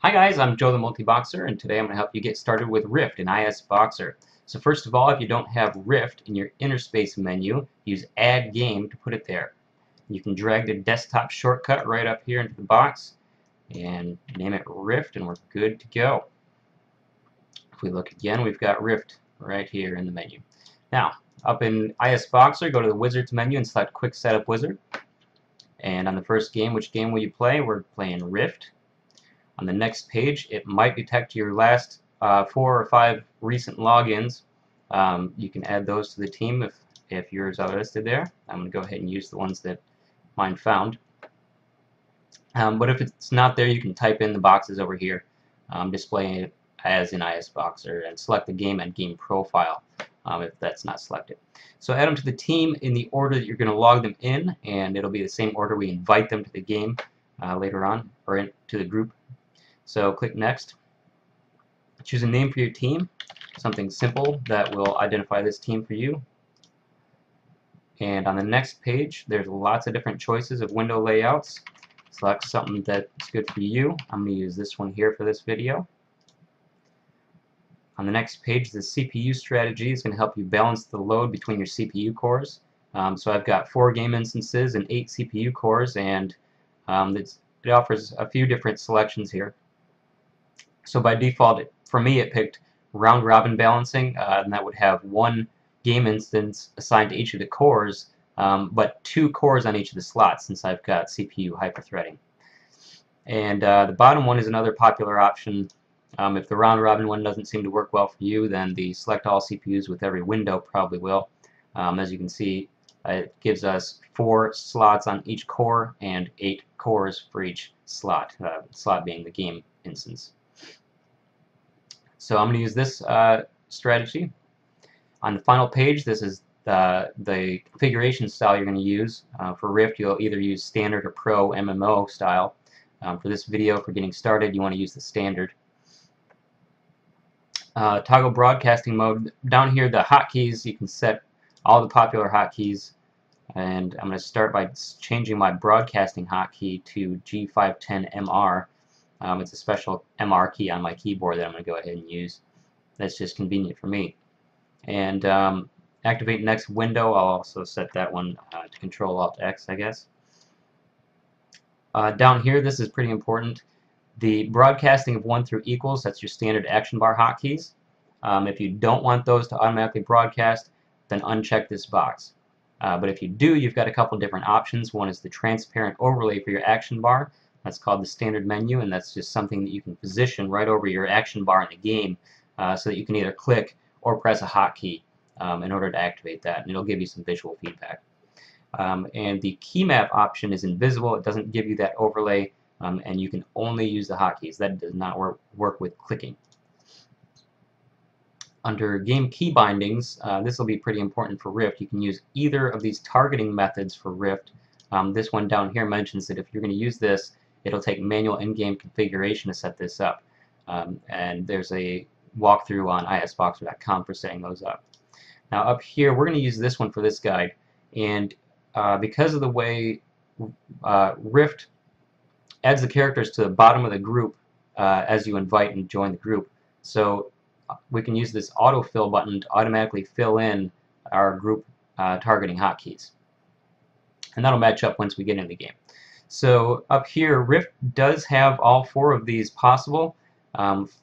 Hi guys, I'm Joe the Multiboxer, and today I'm going to help you get started with Rift in ISBoxer. So first of all, if you don't have Rift in your inner space menu, use Add Game to put it there. You can drag the desktop shortcut right up here into the box and name it Rift, and we're good to go. If we look again, we've got Rift right here in the menu. Now, up in ISBoxer, go to the Wizards menu and select Quick Setup Wizard. And on the first game, which game will you play? We're playing Rift. On the next page, it might detect your last 4 or 5 recent logins. You can add those to the team if yours are listed there. I'm going to go ahead and use the ones that mine found. But if it's not there, you can type in the boxes over here, displaying it as in ISBoxer, and select the game and game profile if that's not selected. So add them to the team in the order that you're going to log them in, and it'll be the same order we invite them to the game later on, or into the group. So click Next. Choose a name for your team, something simple that will identify this team for you. And on the next page, there's lots of different choices of window layouts. Select something that's good for you. I'm going to use this one here for this video. On the next page, the CPU strategy is going to help you balance the load between your CPU cores. So I've got 4 game instances and 8 CPU cores, and it offers a few different selections here. So by default, for me, it picked round robin balancing, and that would have 1 game instance assigned to each of the cores, but 2 cores on each of the slots, since I've got CPU hyperthreading. And the bottom one is another popular option. If the round robin one doesn't seem to work well for you, then the select all CPUs with every window probably will. As you can see, it gives us 4 slots on each core and 8 cores for each slot, slot being the game instance. So I'm going to use this strategy. On the final page, this is the configuration style you're going to use. For Rift, you'll either use Standard or Pro MMO style. For this video, for getting started, you want to use the Standard. Toggle broadcasting mode. Down here, the hotkeys, you can set all the popular hotkeys. And I'm going to start by changing my broadcasting hotkey to G510MR. It's a special MR key on my keyboard that I'm going to go ahead and use. That's just convenient for me. And activate next window, I'll also set that one to Control Alt X, I guess. Down here, this is pretty important. The broadcasting of 1 through equals, that's your standard action bar hotkeys. If you don't want those to automatically broadcast, then uncheck this box. But if you do, you've got a couple different options. One is the transparent overlay for your action bar. That's called the standard menu, and that's just something that you can position right over your action bar in the game so that you can either click or press a hotkey in order to activate that, and it'll give you some visual feedback. And the key map option is invisible. It doesn't give you that overlay, and you can only use the hotkeys. That does not work with clicking. Under game keybindings, this will be pretty important for Rift. You can use either of these targeting methods for Rift. This one down here mentions that if you're going to use this, it'll take manual in-game configuration to set this up. And there's a walkthrough on isboxer.com for setting those up. Now up here, we're going to use this one for this guide. And because of the way Rift adds the characters to the bottom of the group as you invite and join the group, so we can use this autofill button to automatically fill in our group targeting hotkeys. And that'll match up once we get into the game. So up here, Rift does have all 4 of these possible.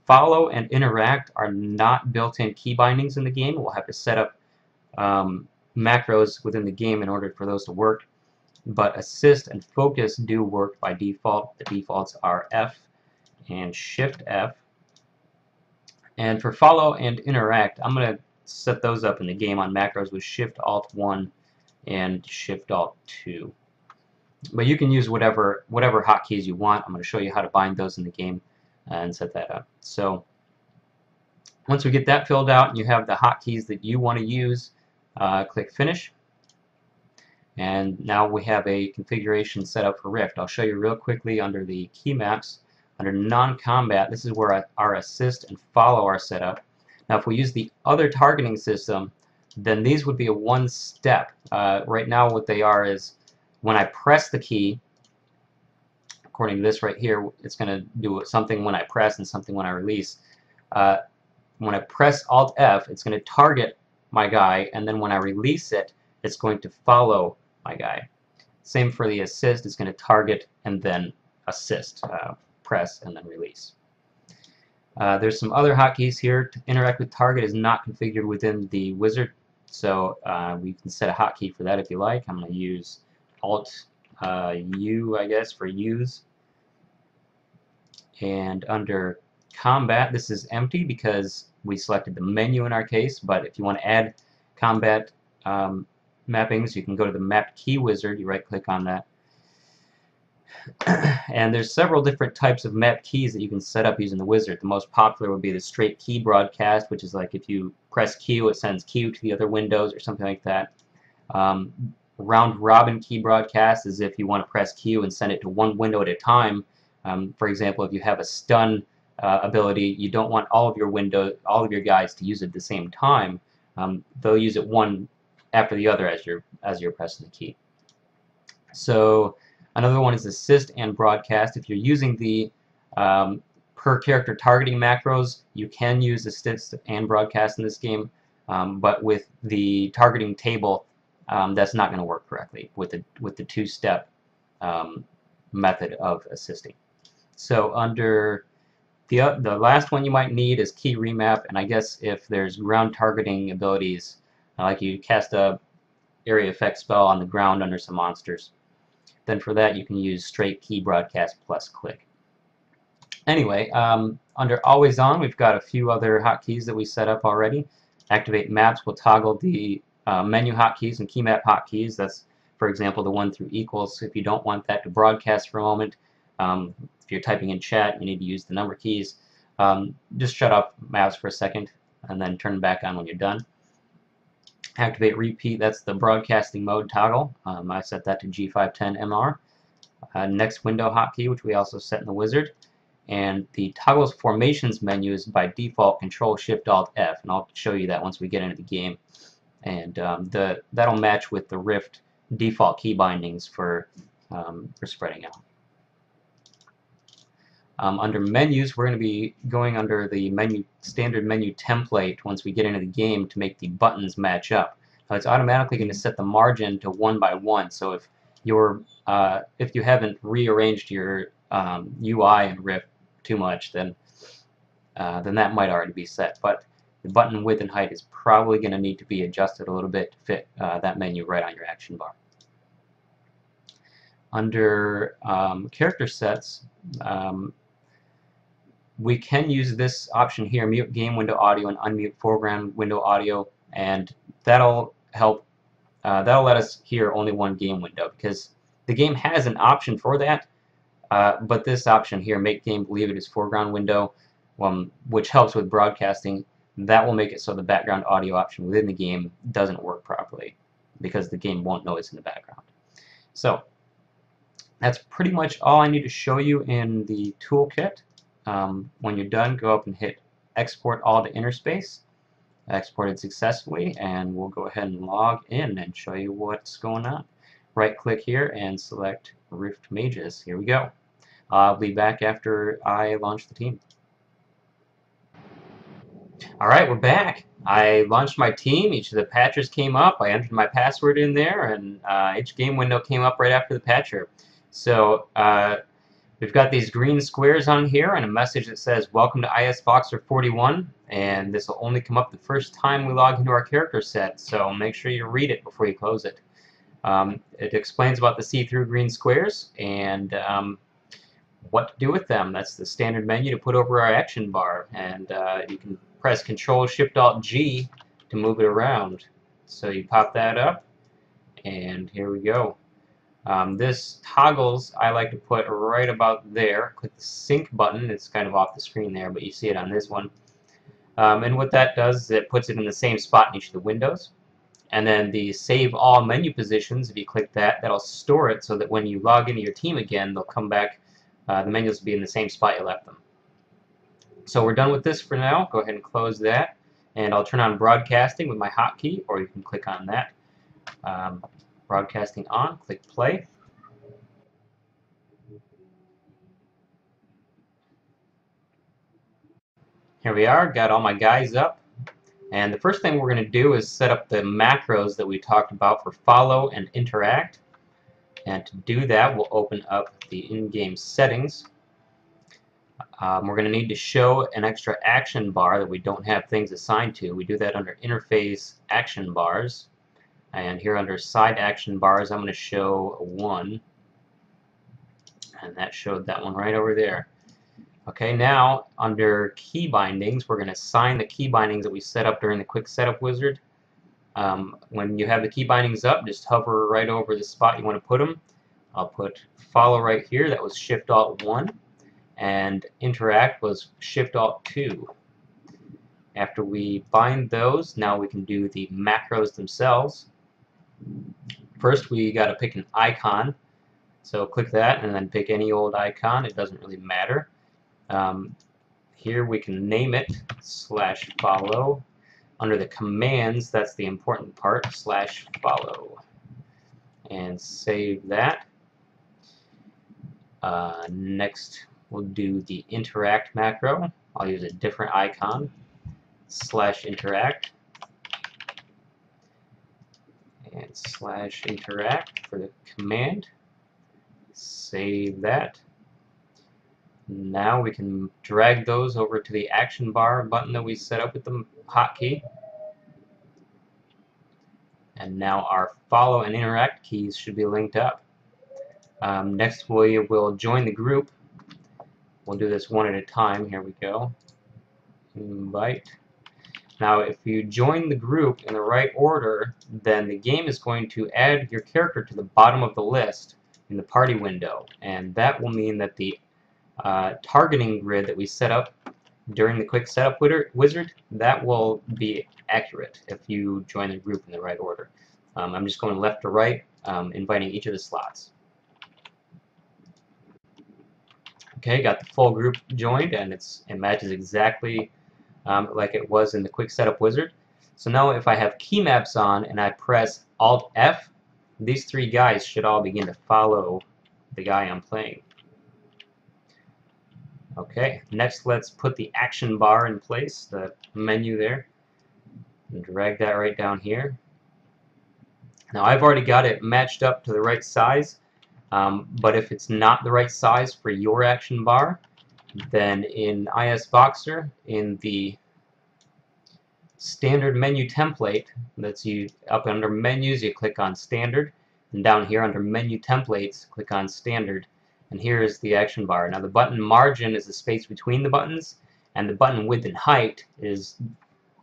Follow and interact are not built-in key bindings in the game. We'll have to set up macros within the game in order for those to work. But assist and focus do work by default. The defaults are F and Shift F. And for follow and interact, I'm going to set those up in the game on macros with Shift Alt 1 and Shift Alt 2. But you can use whatever hotkeys you want. I'm going to show you how to bind those in the game and set that up. So once we get that filled out and you have the hotkeys that you want to use, click Finish. And now we have a configuration set up for Rift. I'll show you real quickly under the key maps. Under non-combat, this is where our assist and follow are set up. Now if we use the other targeting system, then these would be a 1-step. Right now what they are is when I press the key, according to this right here, it's going to do something when I press and something when I release. When I press Alt F, it's going to target my guy, and then when I release it, it's going to follow my guy. Same for the assist, it's going to target and then assist, press and then release. There's some other hotkeys here. To interact with target is not configured within the wizard, so we can set a hotkey for that if you like. I'm going to use Alt U, I guess, for use. And under combat, this is empty because we selected the menu in our case, but if you want to add combat mappings, you can go to the mapped key wizard, you right click on that, and there's several different types of mapped keys that you can set up using the wizard. The most popular would be the straight key broadcast, which is like if you press Q, it sends Q to the other windows or something like that. Round robin key broadcast is if you want to press Q and send it to one window at a time. For example, if you have a stun ability, you don't want all of your guys to use it at the same time. They'll use it one after the other as you're pressing the key. So another one is assist and broadcast. If you're using the per character targeting macros, you can use assist and broadcast in this game, but with the targeting table, that's not going to work correctly with the two-step method of assisting. So under the last one you might need is key remap, and I guess if there's ground targeting abilities, like you cast a area effect spell on the ground under some monsters, then for that you can use straight key broadcast plus click. Anyway, under always on, we've got a few other hotkeys that we set up already. Activate maps will toggle the menu hotkeys and key map hotkeys. That's, for example, the one through equals. If you don't want that to broadcast for a moment, if you're typing in chat, you need to use the number keys. Just shut off maps for a second and then turn them back on when you're done. Activate repeat, that's the broadcasting mode toggle. I set that to G510MR. Next window hotkey, which we also set in the wizard. And the toggles formations menu is by default Control Shift Alt F, and I'll show you that once we get into the game. And that'll match with the Rift default key bindings for spreading out. Under menus, we're going to be going under the standard menu template once we get into the game to make the buttons match up. Now, it's automatically going to set the margin to 1 by 1. So if you haven't rearranged your UI in Rift too much, then that might already be set. But the button width and height is probably going to need to be adjusted a little bit to fit that menu right on your action bar. Under character sets, we can use this option here, mute game window audio and unmute foreground window audio, and that'll help. That'll let us hear only one game window because the game has an option for that, but this option here, make game believe it is foreground window, which helps with broadcasting, that will make it so the background audio option within the game doesn't work properly because the game won't know it's in the background. So that's pretty much all I need to show you in the toolkit. When you're done, go up and hit export all to interspace. Exported successfully, and we'll go ahead and log in and show you what's going on. Right click here and select Rift Mages. Here we go. I'll be back after I launch the team. Alright, we're back. I launched my team, each of the patchers came up, I entered my password in there, and each game window came up right after the patcher. So we've got these green squares on here and a message that says welcome to ISBoxer 41, and this will only come up the first time we log into our character set, so make sure you read it before you close it. It explains about the see-through green squares and what to do with them. That's the standard menu to put over our action bar, and you can press Control Shift Alt G to move it around. So you pop that up, and here we go. This toggles I like to put right about there. Click the sync button. It's kind of off the screen there, but you see it on this one. And what that does is it puts it in the same spot in each of the windows. And then the save all menu positions, if you click that, that'll store it so that when you log into your team again, they'll come back. The menus will be in the same spot you left them. So we're done with this for now. Go ahead and close that. And I'll turn on broadcasting with my hotkey, or you can click on that. Broadcasting on, click play. Here we are, got all my guys up. And the first thing we're going to do is set up the macros that we talked about for follow and interact. And to do that, we'll open up the in-game settings. We're going to need to show an extra action bar that we don't have things assigned to. We do that under interface action bars. And here under side action bars, I'm going to show 1. And that showed that one right over there. Okay, now under keybindings, we're going to assign the keybindings that we set up during the quick setup wizard. When you have the keybindings up, just hover right over the spot you want to put them. I'll put follow right here. That was Shift Alt 1. And interact was Shift Alt 2. After we bind those, now we can do the macros themselves. First, we got to pick an icon. So click that and then pick any old icon. It doesn't really matter. Here we can name it /follow. Under the commands, that's the important part, /follow. And save that. Next, we'll do the interact macro. I'll use a different icon, /interact. And /interact for the command. Save that. Now we can drag those over to the action bar button that we set up with the hotkey. And now our follow and interact keys should be linked up. Next we will join the group. We'll do this one at a time. Here we go. Invite. Now if you join the group in the right order, then the game is going to add your character to the bottom of the list in the party window. And that will mean that the targeting grid that we set up during the quick setup wizard, that will be accurate if you join the group in the right order. I'm just going left to right, inviting each of the slots. Okay, got the full group joined, and it matches exactly like it was in the quick setup wizard. So now if I have key maps on and I press Alt F, these 3 guys should all begin to follow the guy I'm playing. Okay, next let's put the action bar in place, the menu there, and drag that right down here. Now I've already got it matched up to the right size, but if it's not the right size for your action bar, then in ISBoxer, in the standard menu template, that's up under menus, you click on standard, and down here under menu templates, click on standard. And here is the action bar. Now the button margin is the space between the buttons, and the button width and height is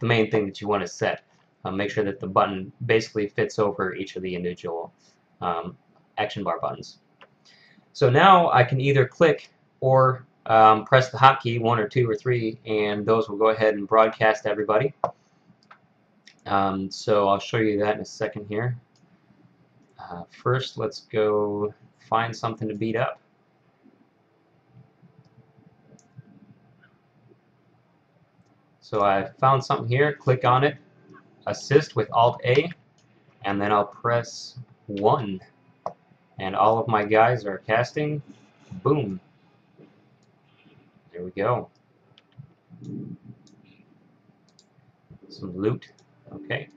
the main thing that you want to set. Make sure that the button basically fits over each of the individual action bar buttons. So now I can either click or press the hotkey 1 or 2 or 3, and those will go ahead and broadcast to everybody. So I'll show you that in a second here. First, let's go find something to beat up. So I found something here, click on it, assist with Alt-A, and then I'll press 1. And all of my guys are casting. Boom. There we go. Some loot. Okay.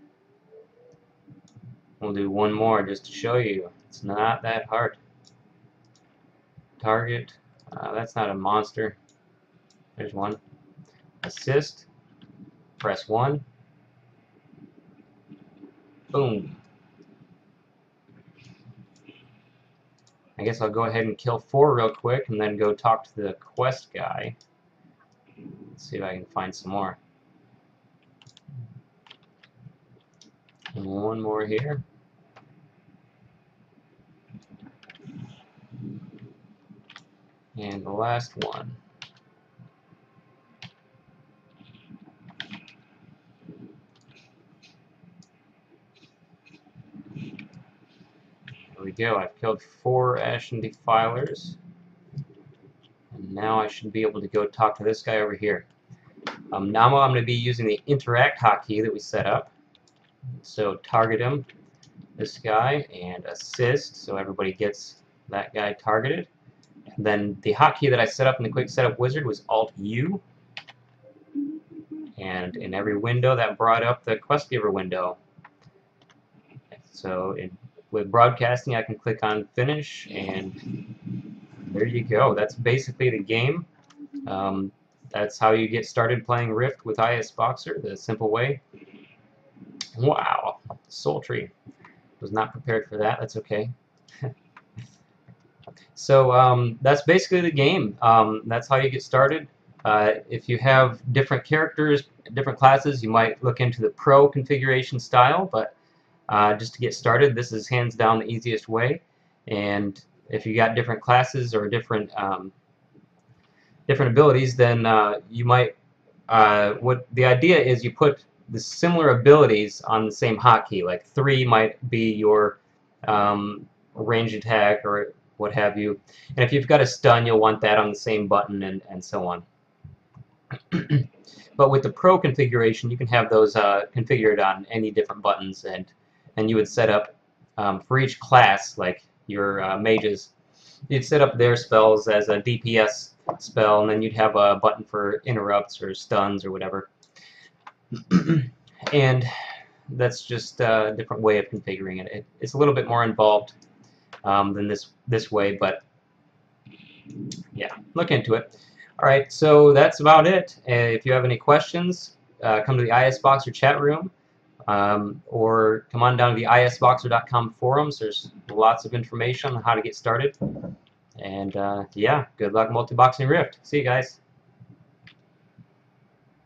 We'll do one more just to show you. It's not that hard. Target. That's not a monster. There's one. Assist. Press 1. Boom. I guess I'll go ahead and kill 4 real quick and then go talk to the quest guy. Let's see if I can find some more. And one more here. And the last one. There we go. I've killed 4 Ashen Defilers. And now I should be able to go talk to this guy over here. Now I'm going to be using the interact hotkey that we set up. So target him, this guy, and assist, so everybody gets that guy targeted. And then the hotkey that I set up in the quick setup wizard was Alt-U. and in every window that brought up the quest giver window. So with broadcasting, I can click on finish, and there you go. That's basically the game. That's how you get started playing Rift with ISBoxer, the simple way. Wow, sultry. Was not prepared for that. That's okay. So that's basically the game. That's how you get started. If you have different characters, different classes, you might look into the pro configuration style, but just to get started, this is hands down the easiest way. And if you got different classes or different abilities, then you might what the idea is, you put the similar abilities on the same hotkey. Like 3 might be your range attack or what have you. And if you've got a stun, you'll want that on the same button, and so on. But with the pro configuration, you can have those configured on any different buttons, and you would set up for each class, like your mages, you'd set up their spells as a DPS spell, and then you'd have a button for interrupts or stuns or whatever. And that's just a different way of configuring it. It's a little bit more involved than this way, but yeah, look into it. Alright, so that's about it. If you have any questions, come to the ISBoxer chat room, or come on down to the ISBoxer.com forums. There's lots of information on how to get started. And yeah, good luck multiboxing Rift. See you guys.